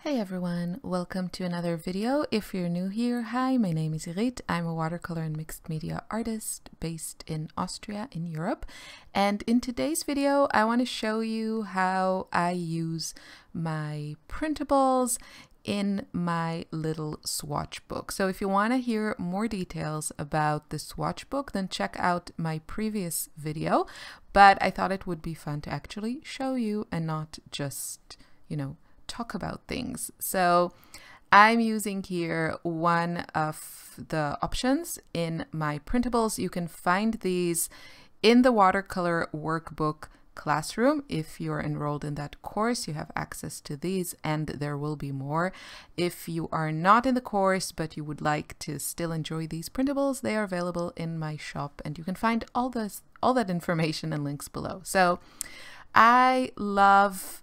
Hey everyone, welcome to another video. If you're new here, hi, my name is Irit. I'm a watercolor and mixed media artist based in Austria in Europe. And in today's video, I want to show you how I use my printables in my little swatch book. So if you want to hear more details about the swatch book, then check out my previous video. But I thought it would be fun to actually show you and not just, talk about things. So I'm using here one of the options in my printables. You can find these in the Watercolor Workbook classroom. If you're enrolled in that course, you have access to these, and there will be more. If you are not in the course, but you would like to still enjoy these printables, they are available in my shop, and you can find all that information and links below. So I love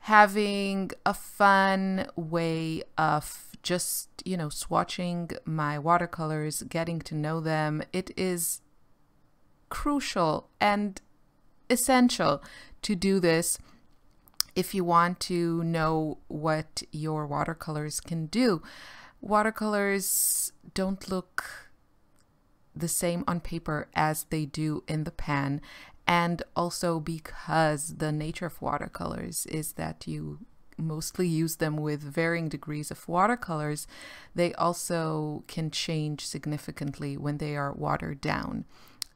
having a fun way of just, swatching my watercolors, getting to know them. It is crucial and essential to do this if you want to know what your watercolors can do. Watercolors don't look the same on paper as they do in the pan. And also because the nature of watercolors is that you mostly use them with varying degrees of watercolors, they also can change significantly when they are watered down,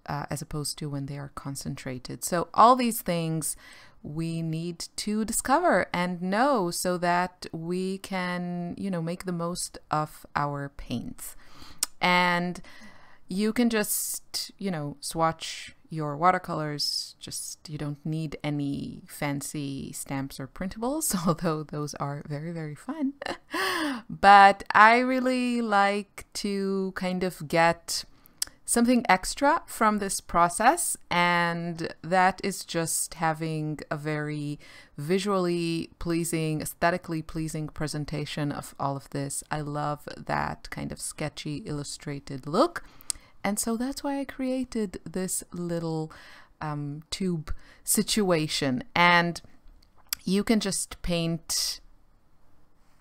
as opposed to when they are concentrated. So all these things we need to discover and know so that we can, make the most of our paints. And you can just, swatch your watercolors. You don't need any fancy stamps or printables, although those are very, very fun. But I really like to kind of get something extra from this process, and that is just having a very visually pleasing, aesthetically pleasing presentation of all of this. I love that kind of sketchy illustrated look. And so that's why I created this little tube situation. And you can just paint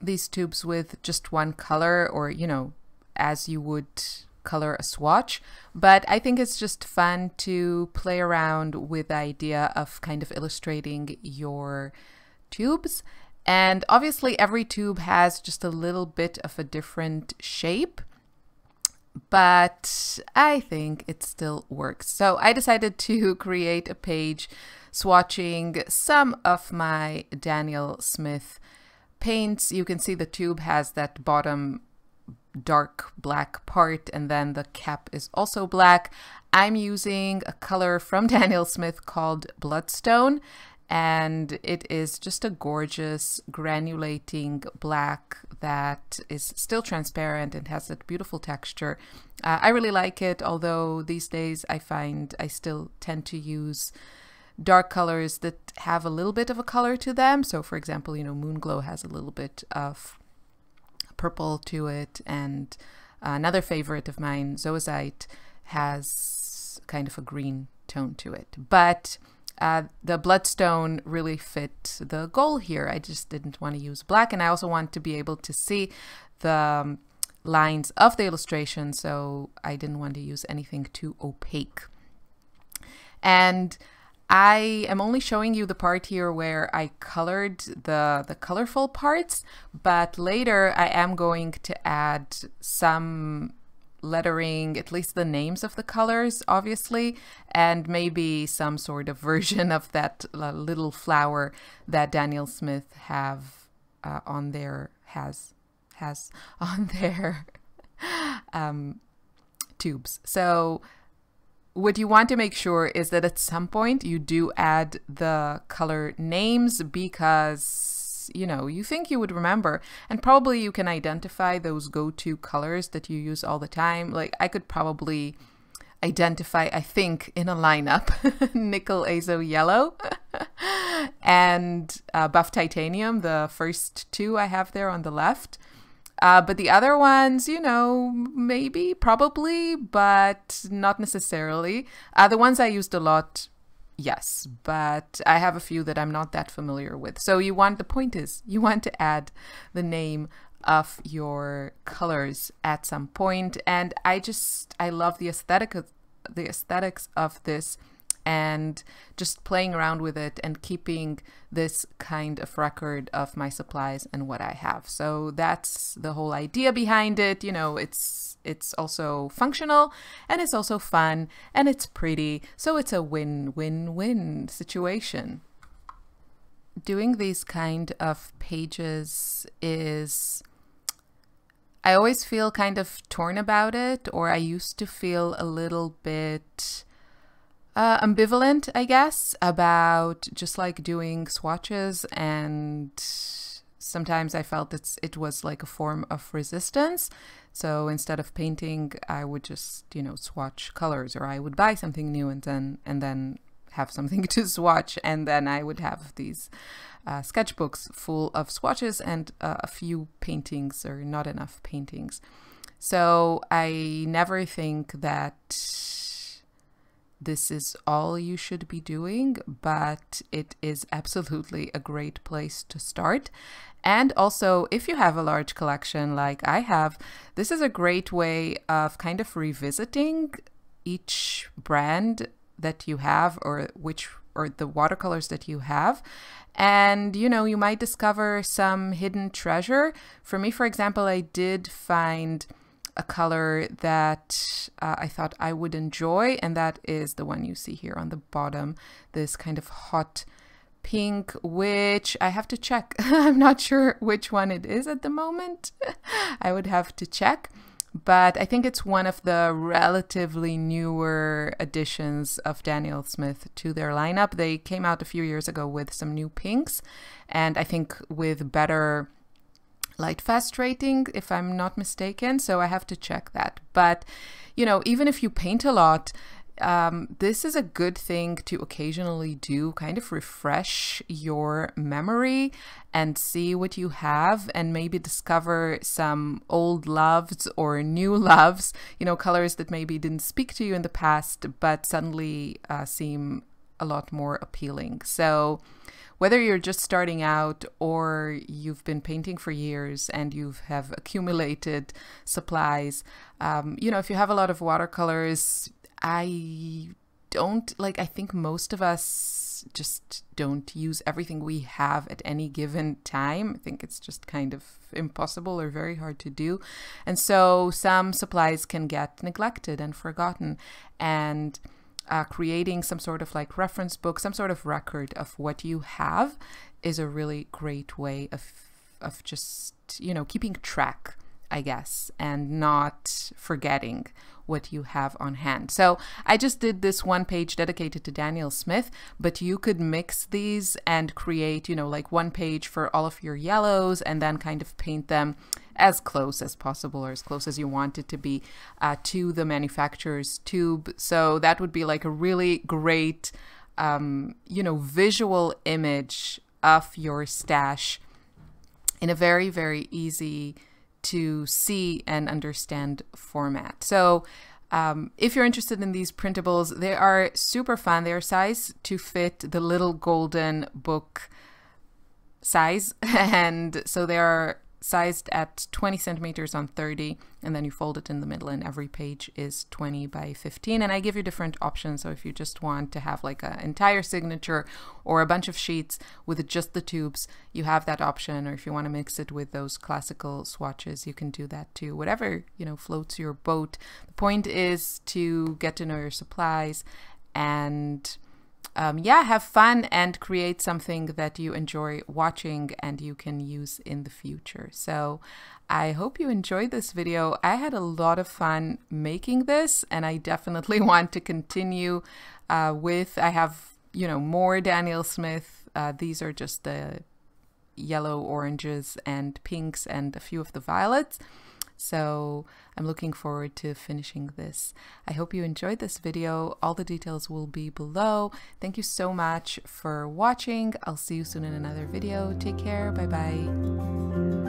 these tubes with just one color, or, as you would color a swatch. But I think it's just fun to play around with the idea of kind of illustrating your tubes. And obviously every tube has just a little bit of a different shape, but I think it still works. So I decided to create a page swatching some of my Daniel Smith paints. You can see the tube has that bottom dark black part, and then the cap is also black. I'm using a color from Daniel Smith called Bloodstone, and it is just a gorgeous granulating black that is still transparent and has that beautiful texture. I really like it, although these days I find I still tend to use dark colors that have a little bit of a color to them. So for example, Moonglow has a little bit of purple to it, and another favorite of mine, Zoisite, has kind of a green tone to it. But the Bloodstone really fit the goal here. I just didn't want to use black, and I also want to be able to see the lines of the illustration, so I didn't want to use anything too opaque. And I am only showing you the part here where I colored the colorful parts, but later I am going to add some lettering, at least the names of the colors, obviously, and maybe some sort of version of that little flower that Daniel Smith has on their tubes. So what you want to make sure is that at some point you do add the color names, because you think you would remember, and probably you can identify those go-to colors that you use all the time. Like I could probably identify, I think, in a lineup, nickel azo yellow and buff titanium, the first two I have there on the left. But the other ones, maybe, probably, but not necessarily. The ones I used a lot yes, but I have a few that I'm not that familiar with. So the point is, you want to add the name of your colors at some point. And I love the aesthetics of this, and just playing around with it and keeping this kind of record of my supplies and what I have. So that's the whole idea behind it. You know, it's also functional, and it's also fun, and it's pretty. So it's a win-win-win situation. Doing these kind of pages I always feel kind of torn about it, or I used to feel a little bit ambivalent, I guess, about just like doing swatches, and sometimes I felt it was like a form of resistance. So instead of painting, I would just, you know, swatch colors, or I would buy something new and then have something to swatch, and then I would have these sketchbooks full of swatches and a few paintings, or not enough paintings. So I never think that this is all you should be doing, but it is absolutely a great place to start. And also, if you have a large collection like I have, this is a great way of kind of revisiting each brand that you have, or the watercolors that you have. And, you know, you might discover some hidden treasure. For me, for example, I did find a color that I thought I would enjoy, and that is the one you see here on the bottom, this kind of hot pink, which I have to check. I'm not sure which one it is at the moment. I would have to check, but I think it's one of the relatively newer additions of Daniel Smith to their lineup. They came out a few years ago with some new pinks, and I think with better light fast rating, if I'm not mistaken, so I have to check that. But, you know, even if you paint a lot, this is a good thing to occasionally do, kind of refresh your memory and see what you have, and maybe discover some old loves or new loves, you know, colors that maybe didn't speak to you in the past, but suddenly seem a lot more appealing. So whether you're just starting out or you've been painting for years and you have accumulated supplies, you know, if you have a lot of watercolors, I think most of us just don't use everything we have at any given time. I think it's just kind of impossible or very hard to do. And so some supplies can get neglected and forgotten, and creating some sort of like reference book, some sort of record of what you have is a really great way of just, you know, keeping track, I guess, and not forgetting what you have on hand. So I just did this one page dedicated to Daniel Smith, but you could mix these and create, you know, like one page for all of your yellows, and then kind of paint them as close as possible, or as close as you want it to be, to the manufacturer's tube. So that would be like a really great, you know, visual image of your stash in a very, very easy to see and understand format. So if you're interested in these printables, they are super fun. They are sized to fit the little golden book size, and so they are sized at 20 centimeters on 30, and then you fold it in the middle, and every page is 20 by 15. And I give you different options. So if you just want to have like an entire signature or a bunch of sheets with just the tubes, you have that option. Or if you want to mix it with those classical swatches, you can do that too. Whatever, you know, floats your boat. The point is to get to know your supplies and yeah, have fun and create something that you enjoy watching and you can use in the future. So I hope you enjoyed this video. I had a lot of fun making this, and I definitely want to continue with, I have, you know, more Daniel Smith. These are just the yellow, oranges, and pinks, and a few of the violets. So I'm looking forward to finishing this. I hope you enjoyed this video. All the details will be below. Thank you so much for watching. I'll see you soon in another video. Take care. Bye bye.